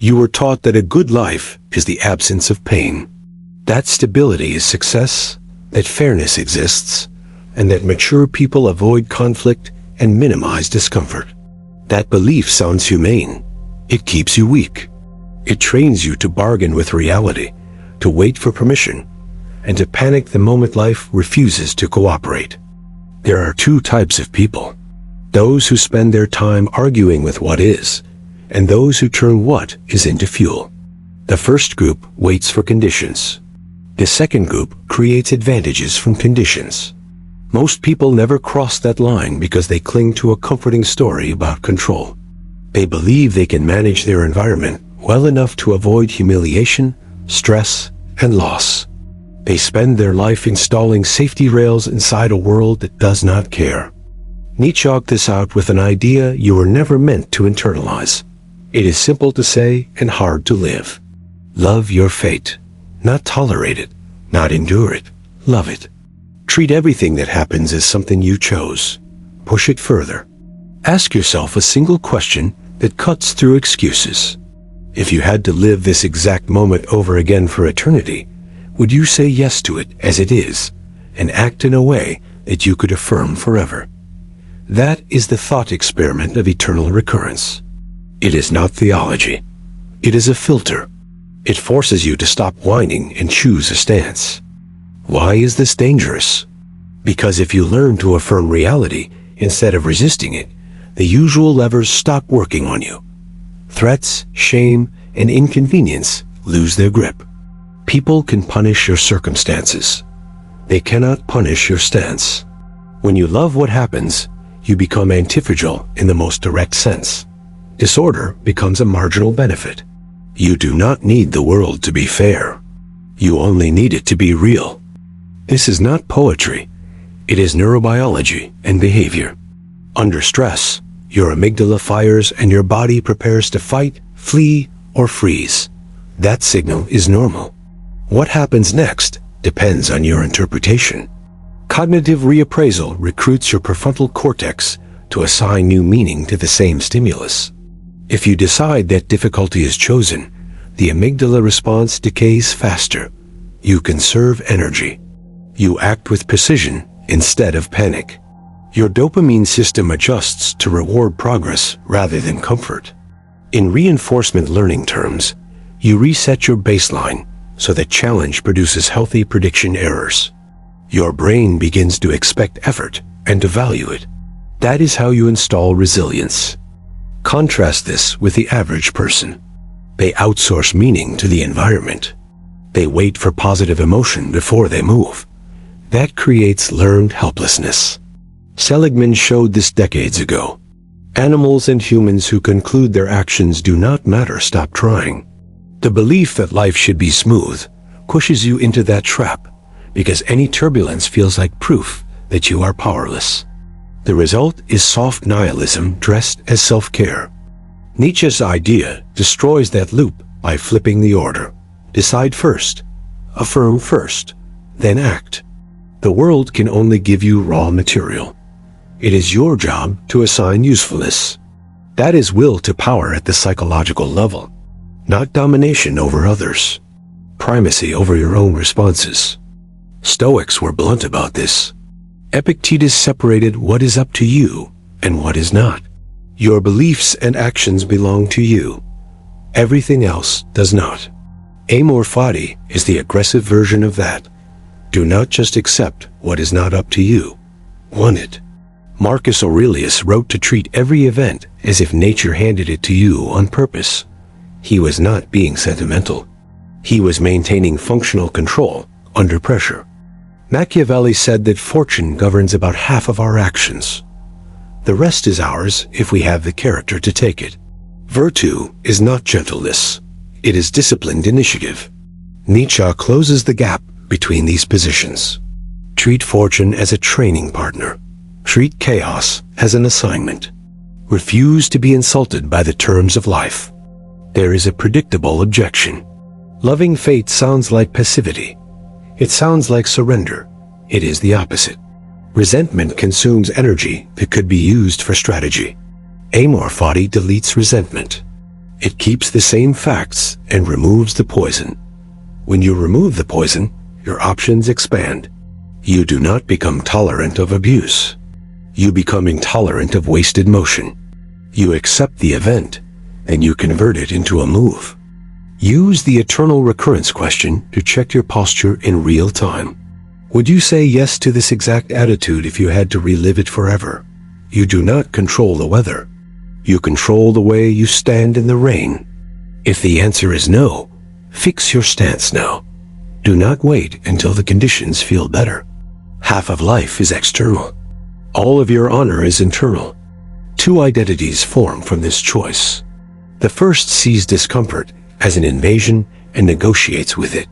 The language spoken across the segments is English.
You were taught that a good life is the absence of pain, that stability is success, that fairness exists, and that mature people avoid conflict and minimize discomfort. That belief sounds humane. It keeps you weak. It trains you to bargain with reality, to wait for permission, and to panic the moment life refuses to cooperate. There are two types of people: those who spend their time arguing with what is, and those who turn what is into fuel. The first group waits for conditions. The second group creates advantages from conditions. Most people never cross that line because they cling to a comforting story about control. They believe they can manage their environment well enough to avoid humiliation, stress, and loss. They spend their life installing safety rails inside a world that does not care. Nietzsche chalked this out with an idea you were never meant to internalize. It is simple to say and hard to live. Love your fate. Not tolerate it, not endure it, love it. Treat everything that happens as something you chose. Push it further. Ask yourself a single question that cuts through excuses. If you had to live this exact moment over again for eternity, would you say yes to it as it is, and act in a way that you could affirm forever? That is the thought experiment of eternal recurrence. It is not theology. It is a filter. It forces you to stop whining and choose a stance. Why is this dangerous? Because if you learn to affirm reality instead of resisting it, the usual levers stop working on you. Threats, shame, and inconvenience lose their grip. People can punish your circumstances. They cannot punish your stance. When you love what happens, you become antifragile in the most direct sense. Disorder becomes a marginal benefit. You do not need the world to be fair. You only need it to be real. This is not poetry. It is neurobiology and behavior. Under stress, your amygdala fires and your body prepares to fight, flee, or freeze. That signal is normal. What happens next depends on your interpretation. Cognitive reappraisal recruits your prefrontal cortex to assign new meaning to the same stimulus. If you decide that difficulty is chosen, the amygdala response decays faster. You conserve energy. You act with precision instead of panic. Your dopamine system adjusts to reward progress rather than comfort. In reinforcement learning terms, you reset your baseline so that challenge produces healthy prediction errors. Your brain begins to expect effort and to value it. That is how you install resilience. Contrast this with the average person. They outsource meaning to the environment. They wait for positive emotion before they move. That creates learned helplessness. Seligman showed this decades ago. Animals and humans who conclude their actions do not matter stop trying. The belief that life should be smooth pushes you into that trap because any turbulence feels like proof that you are powerless. The result is soft nihilism dressed as self-care. Nietzsche's idea destroys that loop by flipping the order. Decide first, affirm first, then act. The world can only give you raw material. It is your job to assign usefulness. That is will to power at the psychological level, not domination over others, primacy over your own responses. Stoics were blunt about this. Epictetus separated what is up to you and what is not. Your beliefs and actions belong to you. Everything else does not. Amor fati is the aggressive version of that. Do not just accept what is not up to you. Want it. Marcus Aurelius wrote to treat every event as if nature handed it to you on purpose. He was not being sentimental. He was maintaining functional control under pressure. Machiavelli said that fortune governs about half of our actions. The rest is ours if we have the character to take it. Virtue is not gentleness. It is disciplined initiative. Nietzsche closes the gap between these positions. Treat fortune as a training partner. Treat chaos as an assignment. Refuse to be insulted by the terms of life. There is a predictable objection. Loving fate sounds like passivity. It sounds like surrender. It is the opposite. Resentment consumes energy that could be used for strategy. Amor fati deletes resentment. It keeps the same facts and removes the poison. When you remove the poison, your options expand. You do not become tolerant of abuse. You become intolerant of wasted motion. You accept the event, and you convert it into a move. Use the eternal recurrence question to check your posture in real time. Would you say yes to this exact attitude if you had to relive it forever? You do not control the weather. You control the way you stand in the rain. If the answer is no, fix your stance now. Do not wait until the conditions feel better. Half of life is external. All of your honor is internal. Two identities form from this choice. The first sees discomfort as an invasion and negotiates with it.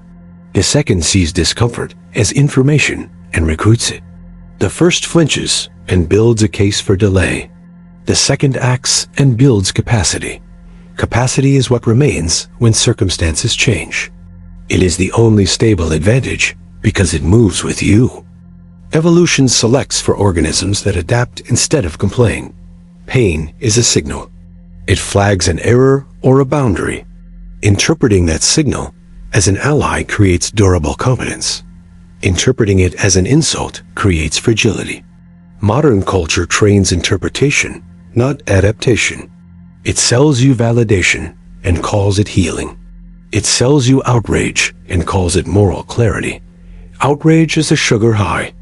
The second sees discomfort as information and recruits it. The first flinches and builds a case for delay. The second acts and builds capacity. Capacity is what remains when circumstances change. It is the only stable advantage because it moves with you. Evolution selects for organisms that adapt instead of complain. Pain is a signal. It flags an error or a boundary. Interpreting that signal as an ally creates durable competence. Interpreting it as an insult creates fragility. Modern culture trains interpretation, not adaptation. It sells you validation and calls it healing. It sells you outrage and calls it moral clarity. Outrage is a sugar high.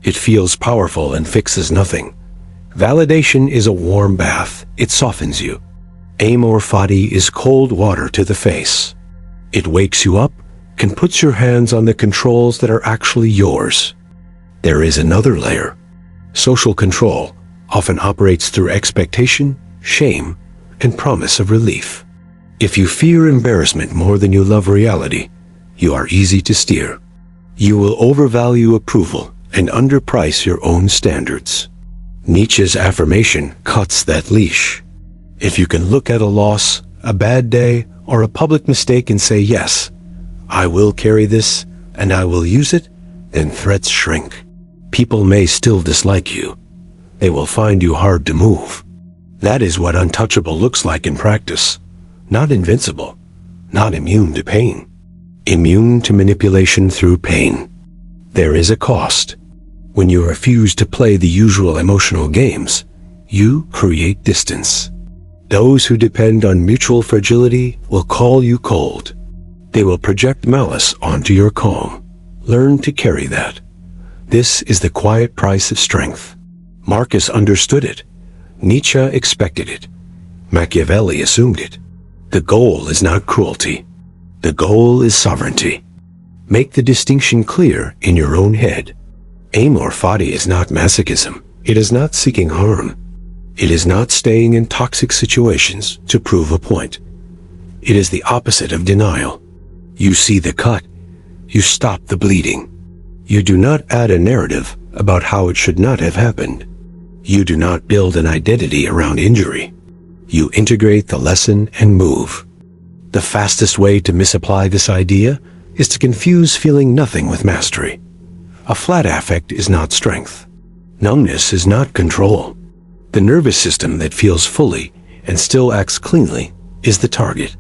It feels powerful and fixes nothing. Validation is a warm bath. It softens you. Amor fati is cold water to the face. It wakes you up and puts your hands on the controls that are actually yours. There is another layer. Social control often operates through expectation, shame, and promise of relief. If you fear embarrassment more than you love reality, you are easy to steer. You will overvalue approval and underprice your own standards. Nietzsche's affirmation cuts that leash. If you can look at a loss, a bad day, or a public mistake and say, yes, I will carry this and I will use it, then threats shrink. People may still dislike you. They will find you hard to move. That is what untouchable looks like in practice. Not invincible, not immune to pain. Immune to manipulation through pain. There is a cost. When you refuse to play the usual emotional games, you create distance. Those who depend on mutual fragility will call you cold. They will project malice onto your calm. Learn to carry that. This is the quiet price of strength. Marcus understood it. Nietzsche expected it. Machiavelli assumed it. The goal is not cruelty. The goal is sovereignty. Make the distinction clear in your own head. Amor fati is not masochism. It is not seeking harm. It is not staying in toxic situations to prove a point. It is the opposite of denial. You see the cut. You stop the bleeding. You do not add a narrative about how it should not have happened. You do not build an identity around injury. You integrate the lesson and move. The fastest way to misapply this idea is to confuse feeling nothing with mastery. A flat affect is not strength. Numbness is not control. The nervous system that feels fully and still acts cleanly is the target.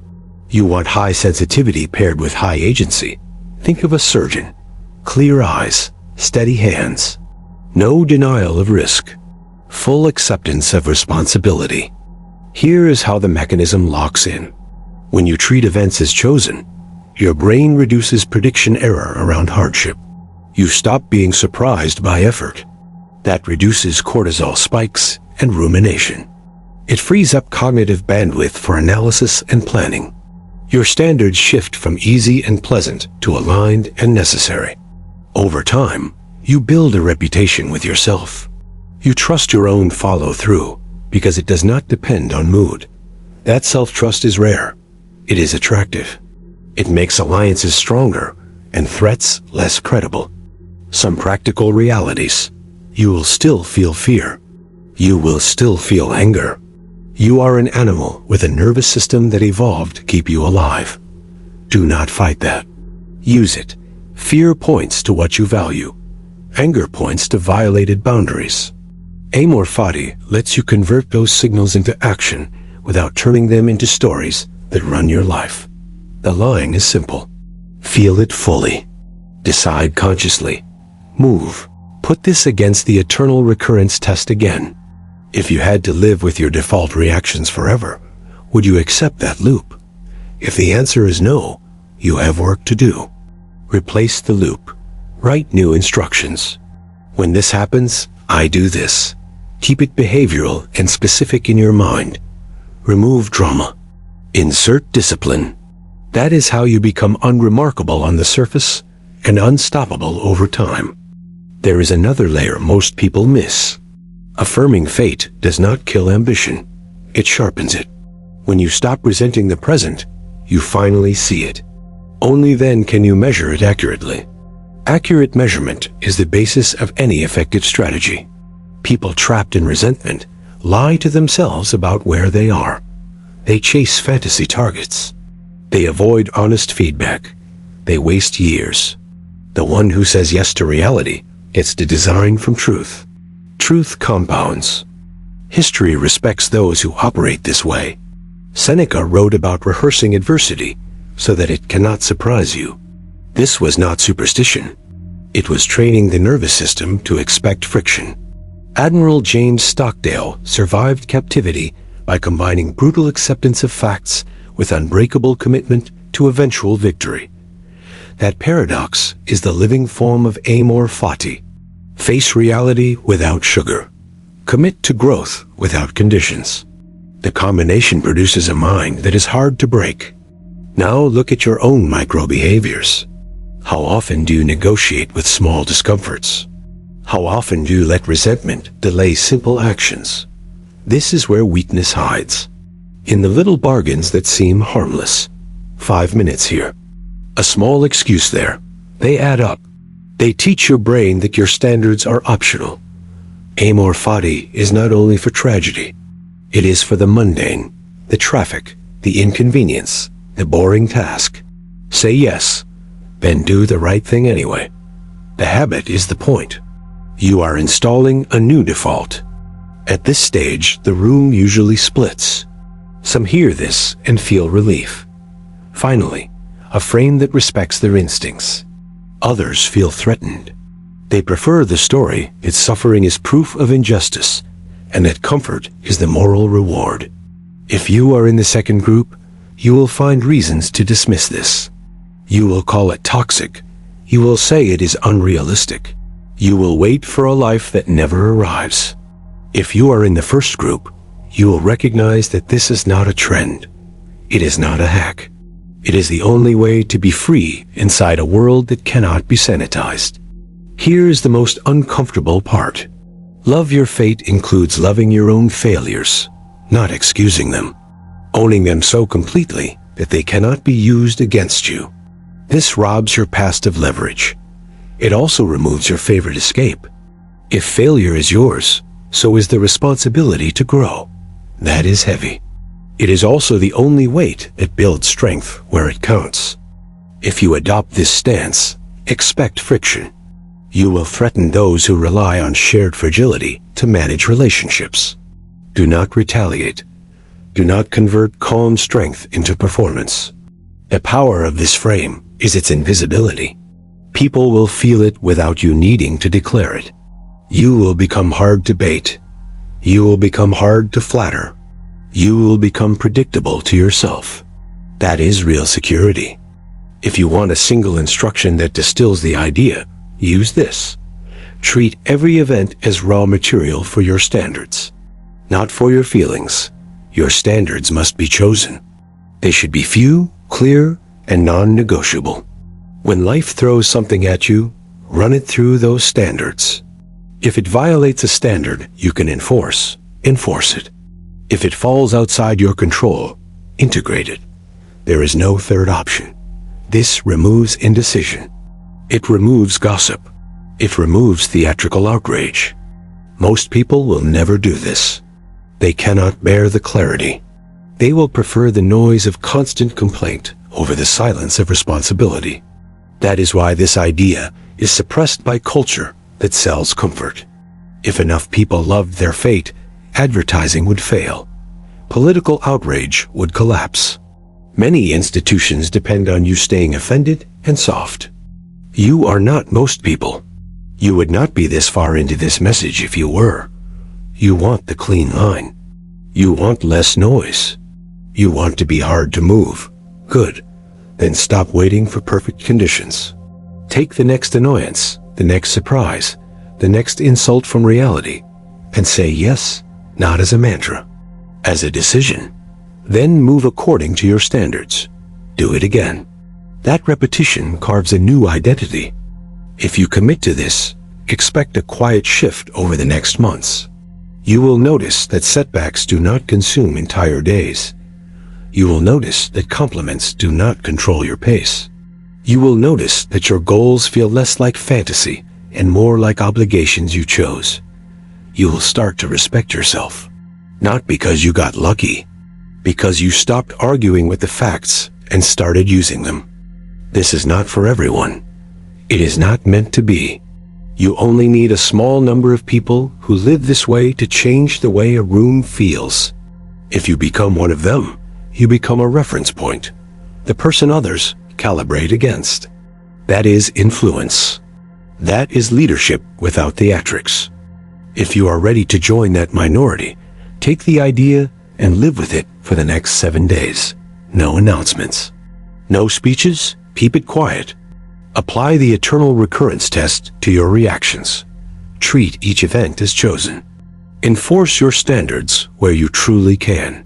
You want high sensitivity paired with high agency. Think of a surgeon. Clear eyes, steady hands. No denial of risk. Full acceptance of responsibility. Here is how the mechanism locks in. When you treat events as chosen, your brain reduces prediction error around hardship. You stop being surprised by effort. That reduces cortisol spikes and rumination. It frees up cognitive bandwidth for analysis and planning. Your standards shift from easy and pleasant to aligned and necessary. Over time, you build a reputation with yourself. You trust your own follow-through because it does not depend on mood. That self-trust is rare. It is attractive. It makes alliances stronger and threats less credible. Some practical realities. You will still feel fear. You will still feel anger. You are an animal with a nervous system that evolved to keep you alive. Do not fight that. Use it. Fear points to what you value. Anger points to violated boundaries. Amor fati lets you convert those signals into action without turning them into stories that run your life. The line is simple. Feel it fully. Decide consciously. Move. Put this against the eternal recurrence test again. If you had to live with your default reactions forever, would you accept that loop? If the answer is no, you have work to do. Replace the loop. Write new instructions. When this happens, I do this. Keep it behavioral and specific in your mind. Remove drama. Insert discipline. That is how you become unremarkable on the surface and unstoppable over time. There is another layer most people miss. Affirming fate does not kill ambition. It sharpens it. When you stop resenting the present, you finally see it. Only then can you measure it accurately. Accurate measurement is the basis of any effective strategy. People trapped in resentment lie to themselves about where they are. They chase fantasy targets. They avoid honest feedback. They waste years. The one who says yes to reality gets the design from truth. Truth compounds. History respects those who operate this way. Seneca wrote about rehearsing adversity so that it cannot surprise you. This was not superstition. It was training the nervous system to expect friction. Admiral James Stockdale survived captivity by combining brutal acceptance of facts with unbreakable commitment to eventual victory. That paradox is the living form of amor fati. Face reality without sugar. Commit to growth without conditions. The combination produces a mind that is hard to break. Now look at your own micro-behaviors. How often do you negotiate with small discomforts? How often do you let resentment delay simple actions? This is where weakness hides. In the little bargains that seem harmless. 5 minutes here. A small excuse there. They add up. They teach your brain that your standards are optional. Amor fati is not only for tragedy. It is for the mundane, the traffic, the inconvenience, the boring task. Say yes, then do the right thing anyway. The habit is the point. You are installing a new default. At this stage, the room usually splits. Some hear this and feel relief. Finally, a frame that respects their instincts. Others feel threatened. They prefer the story that suffering is proof of injustice and that comfort is the moral reward. If you are in the second group, you will find reasons to dismiss this. You will call it toxic. You will say it is unrealistic. You will wait for a life that never arrives. If you are in the first group, you will recognize that this is not a trend. It is not a hack. It is the only way to be free inside a world that cannot be sanitized. Here's the most uncomfortable part. Love your fate includes loving your own failures, not excusing them. Owning them so completely that they cannot be used against you. This robs your past of leverage. It also removes your favorite escape. If failure is yours, so is the responsibility to grow. That is heavy. It is also the only weight that builds strength where it counts. If you adopt this stance, expect friction. You will threaten those who rely on shared fragility to manage relationships. Do not retaliate. Do not convert calm strength into performance. The power of this frame is its invisibility. People will feel it without you needing to declare it. You will become hard to bait. You will become hard to flatter. You will become predictable to yourself. That is real security. If you want a single instruction that distills the idea, use this. Treat every event as raw material for your standards. Not for your feelings. Your standards must be chosen. They should be few, clear, and non-negotiable. When life throws something at you, run it through those standards. If it violates a standard you can enforce it. If it falls outside your control, integrate it. There is no third option. This removes indecision. It removes gossip. It removes theatrical outrage. Most people will never do this. They cannot bear the clarity. They will prefer the noise of constant complaint over the silence of responsibility. That is why this idea is suppressed by culture that sells comfort. If enough people loved their fate, advertising would fail. political outrage would collapse. Many institutions depend on you staying offended and soft. You are not most people. You would not be this far into this message if you were. You want the clean line. You want less noise. You want to be hard to move. Good. Then stop waiting for perfect conditions. Take the next annoyance, the next surprise, the next insult from reality, and say yes, not as a mantra, as a decision. Then move according to your standards. Do it again. That repetition carves a new identity. If you commit to this, expect a quiet shift over the next months. You will notice that setbacks do not consume entire days. You will notice that compliments do not control your pace. You will notice that your goals feel less like fantasy and more like obligations you chose. You will start to respect yourself. Not because you got lucky, because you stopped arguing with the facts and started using them. This is not for everyone. It is not meant to be. You only need a small number of people who live this way to change the way a room feels. If you become one of them, you become a reference point, the person others calibrate against. That is influence. That is leadership without theatrics. If you are ready to join that minority, take the idea and live with it for the next 7 days. No announcements. No speeches. Keep it quiet. Apply the eternal recurrence test to your reactions. Treat each event as chosen. Enforce your standards where you truly can.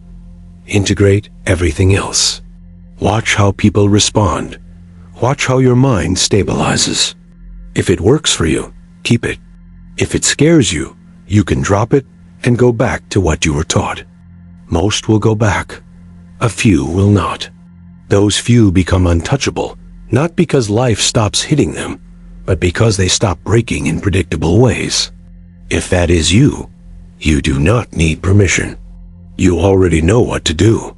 Integrate everything else. Watch how people respond. Watch how your mind stabilizes. If it works for you, keep it. If it scares you, you can drop it and go back to what you were taught. Most will go back. A few will not. Those few become untouchable, not because life stops hitting them, but because they stop breaking in predictable ways. If that is you, you do not need permission. You already know what to do.